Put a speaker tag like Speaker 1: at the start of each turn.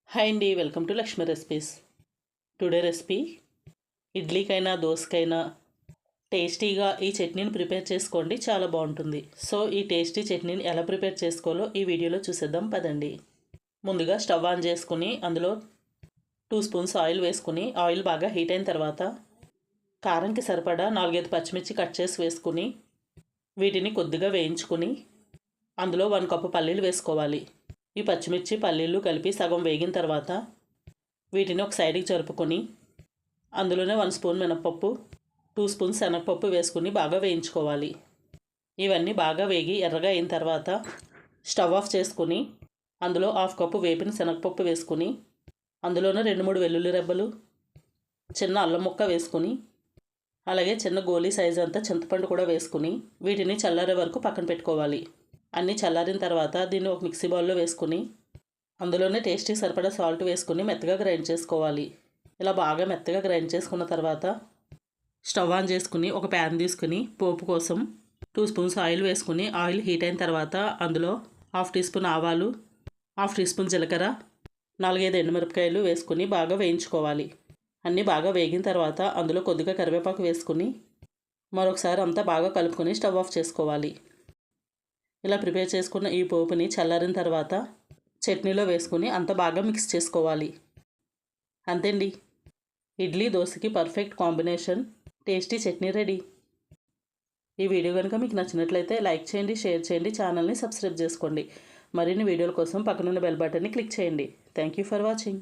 Speaker 1: Hi అండి, welcome to Lakshmi recipes. Today recipe ఇడ్లీకైనా దోసకైనా టేస్టీగా ఈ చట్నీని ప్రిపేర్ చేసుకోండి, చాలా బాగుంటుంది. సో ఈ టేస్టీ చట్నీని ఎలా ప్రిపేర్ చేసుకోవాలో ఈ వీడియోలో చూసేద్దాం పదండి. ముందుగా స్టవ్ ఆన్ చేసుకుని అందులో 2 స్పూన్స్ ఆయిల్ వేసుకుని ఆయిల్ బాగా హీట్ అయిన తర్వాత కారంకి సరిపడా 4-5 పచ్చిమిర్చి కట్ చేసి వేసుకుని వీటిని కొద్దిగా వేయించుకుని అందులో 1 కప్పు పల్లీలు వేసుకోవాలి. ఈ పచ్చిమిర్చి పల్లీలు కలిపి సగం వేగిన తర్వాత వీటిని ఒక సైడ్కి జరుపుకొని అందులోనే 1 స్పూన్ మినపప్పు, 2 స్పూన్స్ శనగపప్పు వేసుకుని బాగా వేయించుకోవాలి. ఇవన్నీ బాగా వేగి ఎర్రగా అయిన తర్వాత స్టవ్ ఆఫ్ చేసుకుని అందులో 1/2 కప్పు వేపిన శనగపప్పు వేసుకుని అందులోనే 2-3 వెల్లుల్లి రెబ్బలు, చిన్న అల్లం ముక్క వేసుకుని అలాగే చిన్న గోలీ సైజ్ అంతా చింతపండు కూడా వేసుకుని వీటిని చల్లారే వరకు పక్కన పెట్టుకోవాలి. అన్నీ చల్లారిన తర్వాత దీన్ని ఒక మిక్సీ బౌల్లో వేసుకుని అందులోనే టేస్ట్కి సరిపడా సాల్ట్ వేసుకుని మెత్తగా గ్రైండ్ చేసుకోవాలి. ఇలా బాగా మెత్తగా గ్రైండ్ చేసుకున్న తర్వాత స్టవ్ ఆన్ చేసుకుని ఒక ప్యాన్ తీసుకుని పోపు కోసం 2 స్పూన్స్ ఆయిల్ వేసుకుని ఆయిల్ హీట్ అయిన తర్వాత అందులో 1/2 టీ స్పూన్ ఆవాలు, 1/2 టీ స్పూన్ జీలకర్ర, 4-5 ఎండుమిరపకాయలు వేసుకుని బాగా వేయించుకోవాలి. అన్నీ బాగా వేగిన తర్వాత అందులో కొద్దిగా కరివేపాకు వేసుకుని మరొకసారి అంతా బాగా కలుపుకొని స్టవ్ ఆఫ్ చేసుకోవాలి. ఇలా ప్రిపేర్ చేసుకున్న ఈ పోపుని చల్లారిన తర్వాత చట్నీలో వేసుకుని అంత బాగా మిక్స్ చేసుకోవాలి. అంతేండి, ఇడ్లీ దోశకి perfect combination tasty chutney ready. ఈ వీడియో కనుక మీకు నచ్చినట్లయితే లైక్ చేయండి, షేర్ చేయండి, ఛానల్ని సబ్స్క్రైబ్ చేసుకోండి. మరిన్ని వీడియోల కోసం పక్కనున్న బెల్ బటన్ని క్లిక్ చేయండి. Thank you for watching.